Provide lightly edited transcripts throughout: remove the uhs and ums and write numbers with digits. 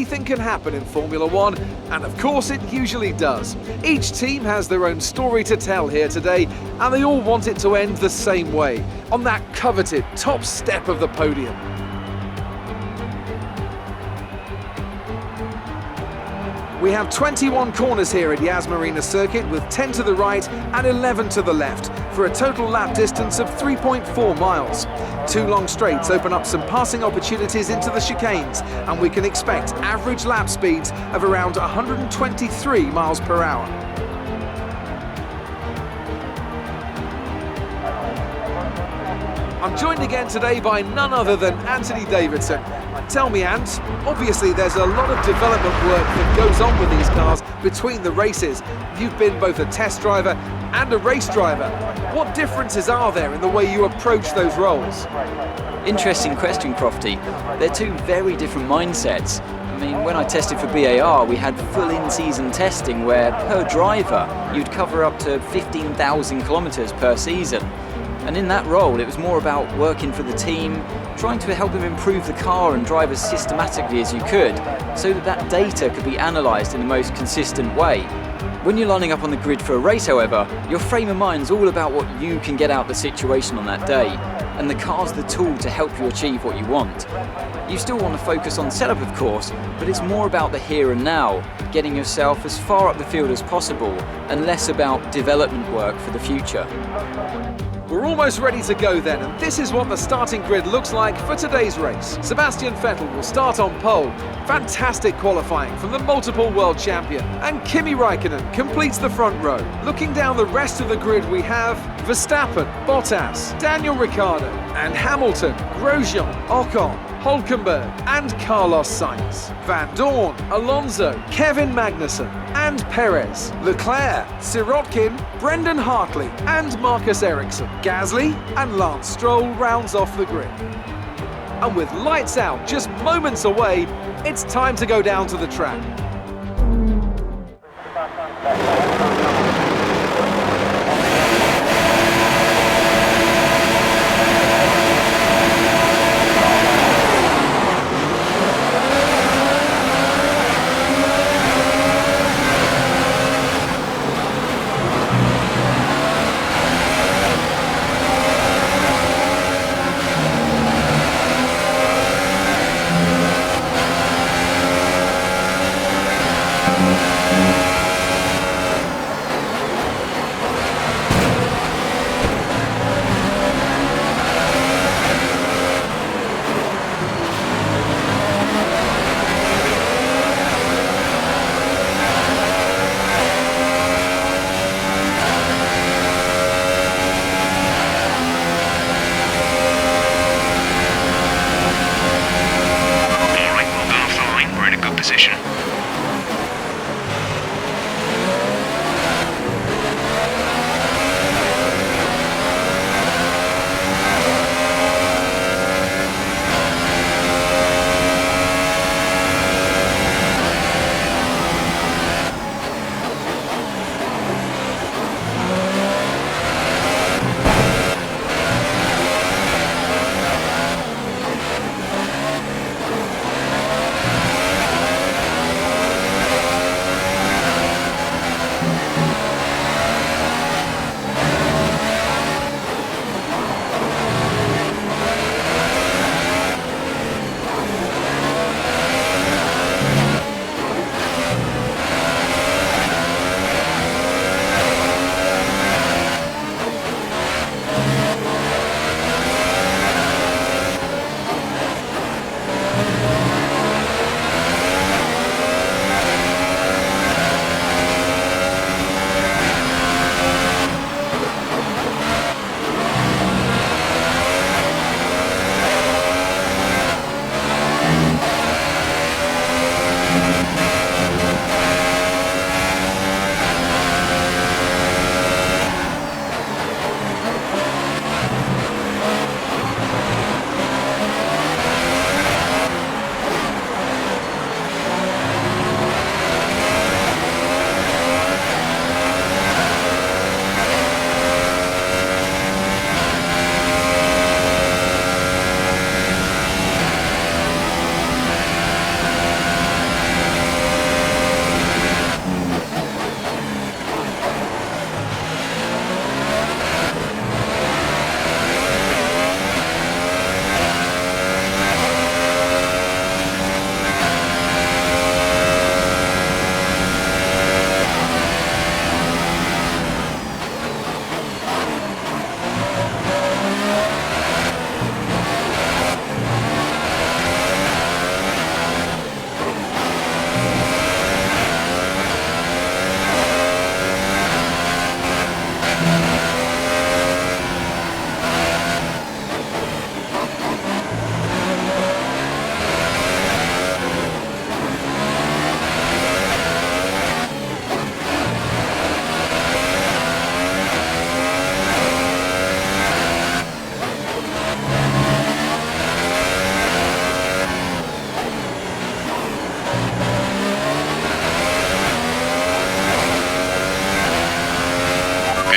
anything can happen in Formula One, and of course it usually does. Each team has their own story to tell here today, and they all want it to end the same way, on that coveted top step of the podium. We have 21 corners here at Yas Marina circuit, with 10 to the right and 11 to the left, for a total lap distance of 3.4 miles. 2 long straights open up some passing opportunities into the chicanes, and we can expect average lap speeds of around 123 miles per hour. I'm joined again today by none other than Anthony Davidson. Tell me, Ant, obviously there's a lot of development work that goes on with these cars between the races. You've been both a test driver and a race driver. What differences are there in the way you approach those roles? Interesting question, Crofty. They're two very different mindsets. I mean, when I tested for BAR, we had full in-season testing where, per driver, you'd cover up to 15,000 kilometers per season. And in that role, it was more about working for the team, trying to help them improve the car and drive as systematically as you could, so that that data could be analysed in the most consistent way. When you're lining up on the grid for a race, however, your frame of mind's all about what you can get out of the situation on that day, and the car's the tool to help you achieve what you want. You still want to focus on setup, of course, but it's more about the here and now, getting yourself as far up the field as possible, and less about development work for the future. We're almost ready to go then, and this is what the starting grid looks like for today's race. Sebastian Vettel will start on pole. Fantastic qualifying from the multiple world champion. And Kimi Räikkönen completes the front row. Looking down the rest of the grid, we have Verstappen, Bottas, Daniel Ricciardo, and Hamilton, Grosjean, Ocon, Hülkenberg and Carlos Sainz, Van Dorn, Alonso, Kevin Magnussen and Perez, Leclerc, Sirotkin, Brendan Hartley and Marcus Ericsson. Gasly and Lance Stroll rounds off the grid. And with lights out just moments away, it's time to go down to the track.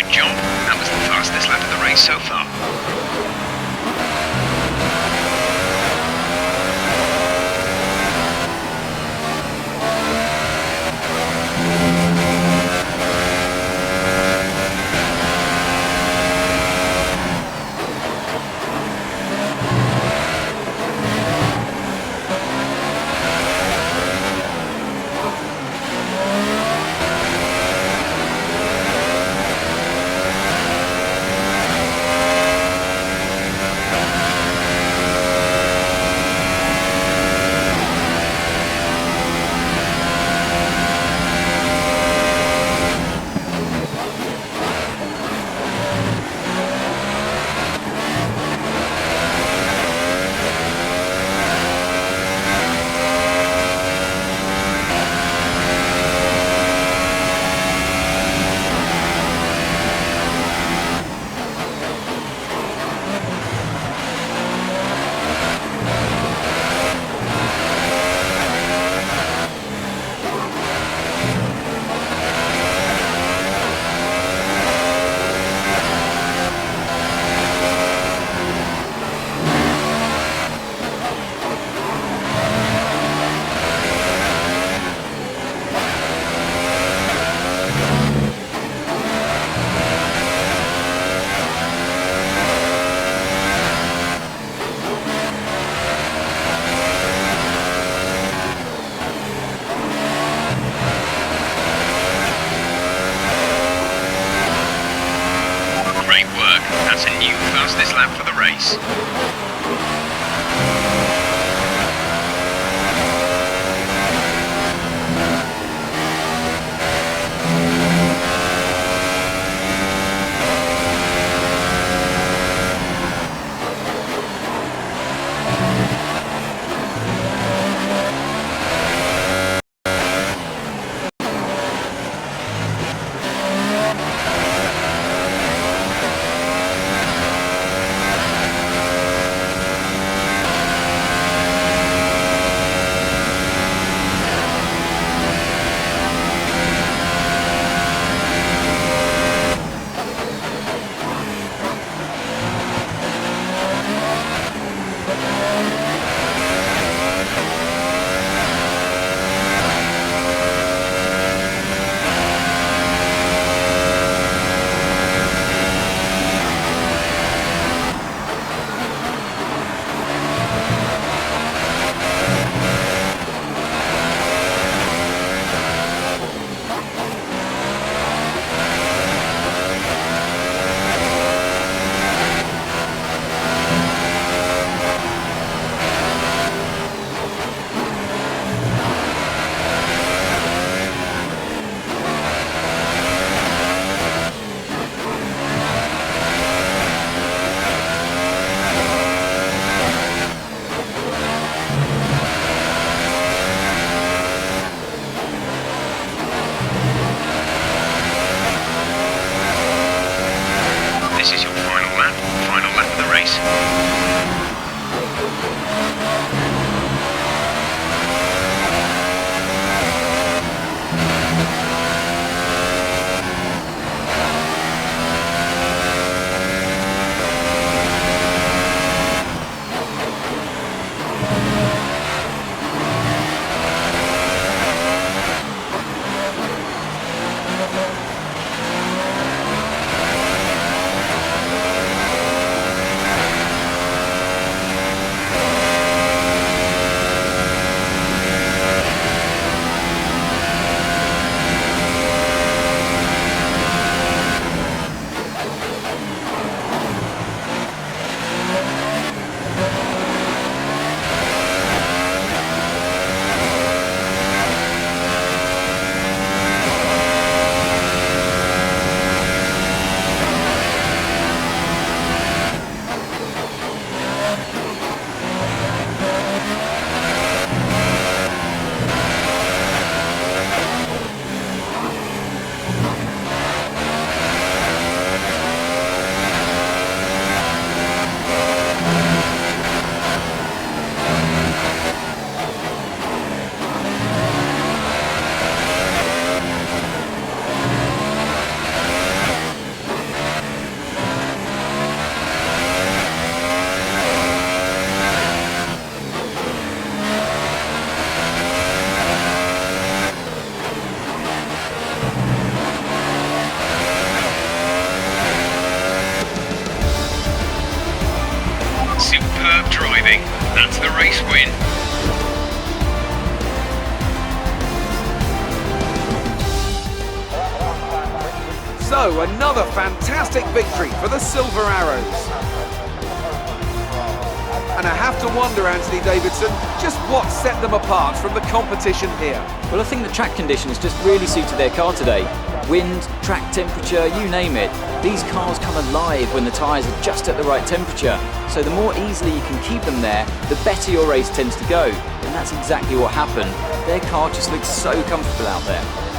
Good job. That was the fastest lap of the race so far. Great work. That's a new fastest lap for the race. the race win. So, another fantastic victory for the Silver Arrows. And I have to wonder, Anthony Davidson, just what set them apart from the competition here. Well, I think the track conditions just really suited their car today. Wind, track temperature, you name it. These cars come alive when the tyres are just at the right temperature. So the more easily you can keep them there, the better your race tends to go. And that's exactly what happened. Their car just looks so comfortable out there.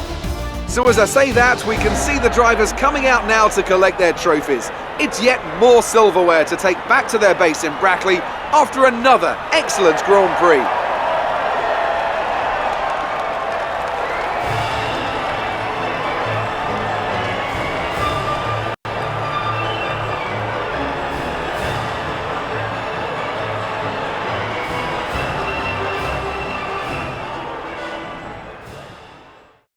So as I say that, we can see the drivers coming out now to collect their trophies. It's yet more silverware to take back to their base in Brackley after another excellent Grand Prix.